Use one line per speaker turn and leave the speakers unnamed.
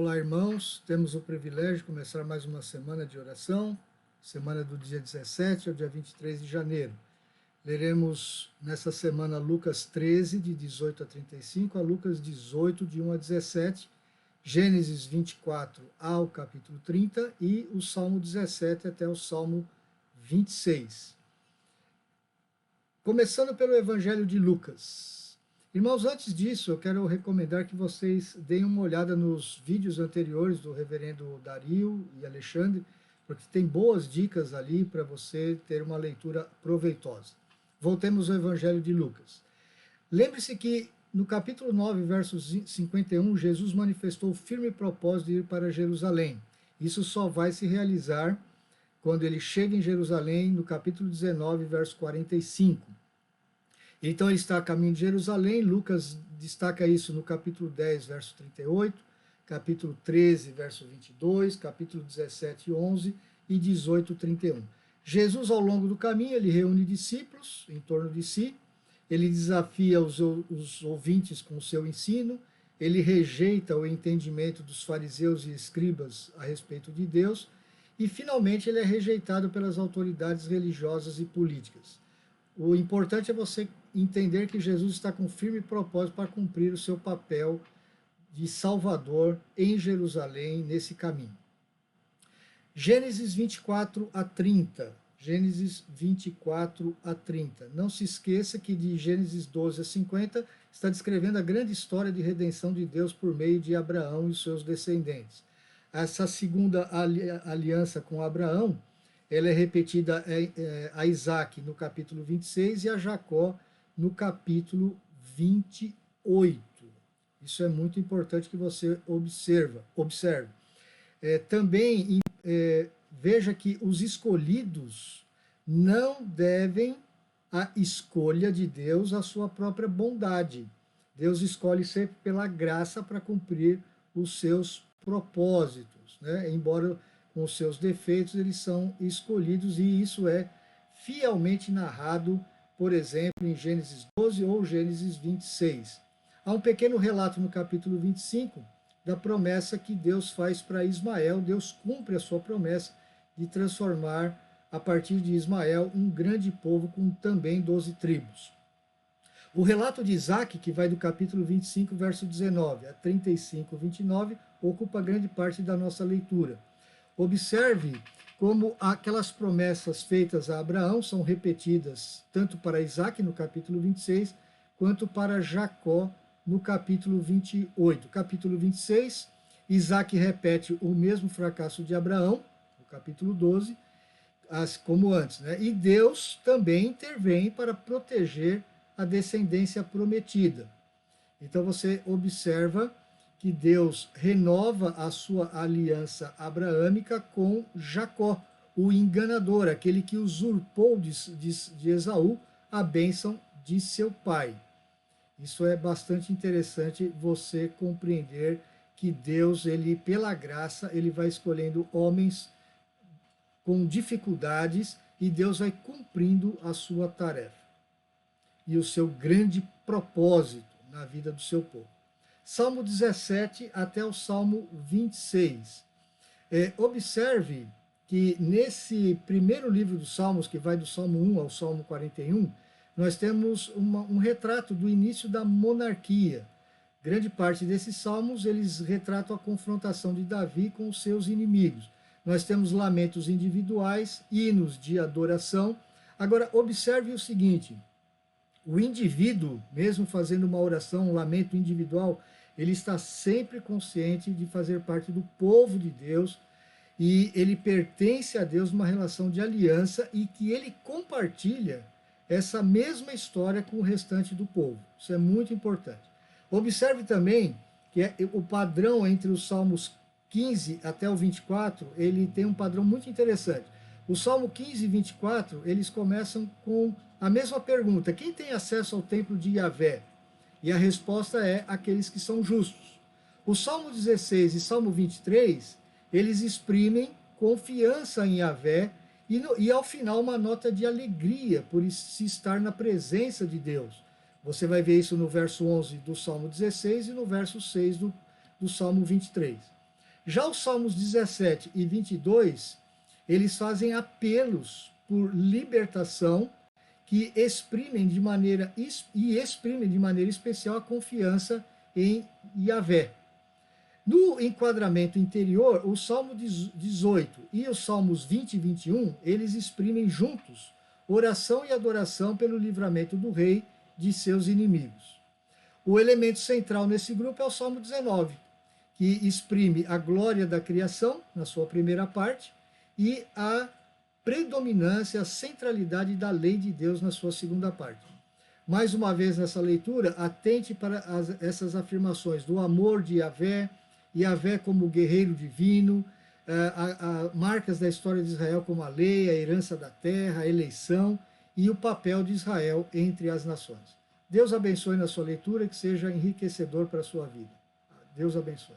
Olá, irmãos. Temos o privilégio de começar mais uma semana de oração, semana do dia 17 ao dia 23 de janeiro. Leremos nessa semana Lucas 13, de 18 a 35, a Lucas 18, de 1 a 17, Gênesis 24 ao capítulo 30 e o Salmo 17 até o Salmo 26. Começando pelo Evangelho de Lucas. Irmãos, antes disso, eu quero recomendar que vocês deem uma olhada nos vídeos anteriores do reverendo Dario e Alexandre, porque tem boas dicas ali para você ter uma leitura proveitosa. Voltemos ao Evangelho de Lucas. Lembre-se que no capítulo 9, verso 51, Jesus manifestou o firme propósito de ir para Jerusalém. Isso só vai se realizar quando ele chega em Jerusalém, no capítulo 19, verso 45. Então ele está a caminho de Jerusalém. Lucas destaca isso no capítulo 10, verso 38, capítulo 13, verso 22, capítulo 17, 11 e 18, 31. Jesus, ao longo do caminho, ele reúne discípulos em torno de si, ele desafia os ouvintes com o seu ensino, ele rejeita o entendimento dos fariseus e escribas a respeito de Deus, e finalmente ele é rejeitado pelas autoridades religiosas e políticas. O importante é você entender que Jesus está com firme propósito para cumprir o seu papel de Salvador em Jerusalém, nesse caminho. Gênesis 24 a 30. Gênesis 24 a 30. Não se esqueça que de Gênesis 12 a 50 está descrevendo a grande história de redenção de Deus por meio de Abraão e os seus descendentes. Essa segunda aliança com Abraão, ela é repetida a Isaac no capítulo 26 e a Jacó no capítulo 28. Isso é muito importante que você observe. Também veja que os escolhidos não devem a escolha de Deus a sua própria bondade. Deus escolhe sempre pela graça para cumprir os seus propósitos, né? Embora com os seus defeitos, eles são escolhidos, e isso é fielmente narrado, por exemplo, em Gênesis 12 ou Gênesis 26. Há um pequeno relato no capítulo 25 da promessa que Deus faz para Ismael. Deus cumpre a sua promessa de transformar, a partir de Ismael, um grande povo com também 12 tribos. O relato de Isaac, que vai do capítulo 25, verso 19 a 35, 29, ocupa grande parte da nossa leitura. Observe como aquelas promessas feitas a Abraão são repetidas tanto para Isaac, no capítulo 26, quanto para Jacó, no capítulo 28. Capítulo 26, Isaac repete o mesmo fracasso de Abraão, no capítulo 12, como antes, né? E Deus também intervém para proteger a descendência prometida. Então você observa que Deus renova a sua aliança abraâmica com Jacó, o enganador, aquele que usurpou de Esaú a bênção de seu pai. Isso é bastante interessante você compreender que Deus, ele, pela graça, ele vai escolhendo homens com dificuldades e Deus vai cumprindo a sua tarefa e o seu grande propósito na vida do seu povo. Salmo 17 até o Salmo 26. Observe que nesse primeiro livro dos Salmos, que vai do Salmo 1 ao Salmo 41, nós temos um retrato do início da monarquia. Grande parte desses salmos, eles retratam a confrontação de Davi com os seus inimigos. Nós temos lamentos individuais, hinos de adoração. Agora, observe o seguinte: o indivíduo, mesmo fazendo uma oração, um lamento individual, ele está sempre consciente de fazer parte do povo de Deus, e ele pertence a Deus numa relação de aliança, e que ele compartilha essa mesma história com o restante do povo. Isso é muito importante. Observe também que o padrão entre os Salmos 15 até o 24, ele tem um padrão muito interessante. O Salmo 15 e 24, eles começam com a mesma pergunta: quem tem acesso ao templo de Yahvé? E a resposta é: aqueles que são justos. O Salmo 16 e Salmo 23, eles exprimem confiança em Yahvé e ao final uma nota de alegria por se estar na presença de Deus. Você vai ver isso no verso 11 do Salmo 16 e no verso 6 do Salmo 23. Já os Salmos 17 e 22, eles fazem apelos por libertação que exprimem de maneira especial a confiança em Yahvé. No enquadramento interior, o Salmo 18 e os Salmos 20 e 21, eles exprimem juntos oração e adoração pelo livramento do rei de seus inimigos. O elemento central nesse grupo é o Salmo 19, que exprime a glória da criação, na sua primeira parte, e a predominância, a centralidade da lei de Deus na sua segunda parte. Mais uma vez nessa leitura, atente para essas afirmações do amor de Yahvé, Yahvé como guerreiro divino, marcas da história de Israel como a lei, a herança da terra, a eleição e o papel de Israel entre as nações. Deus abençoe na sua leitura, que seja enriquecedor para a sua vida. Deus abençoe.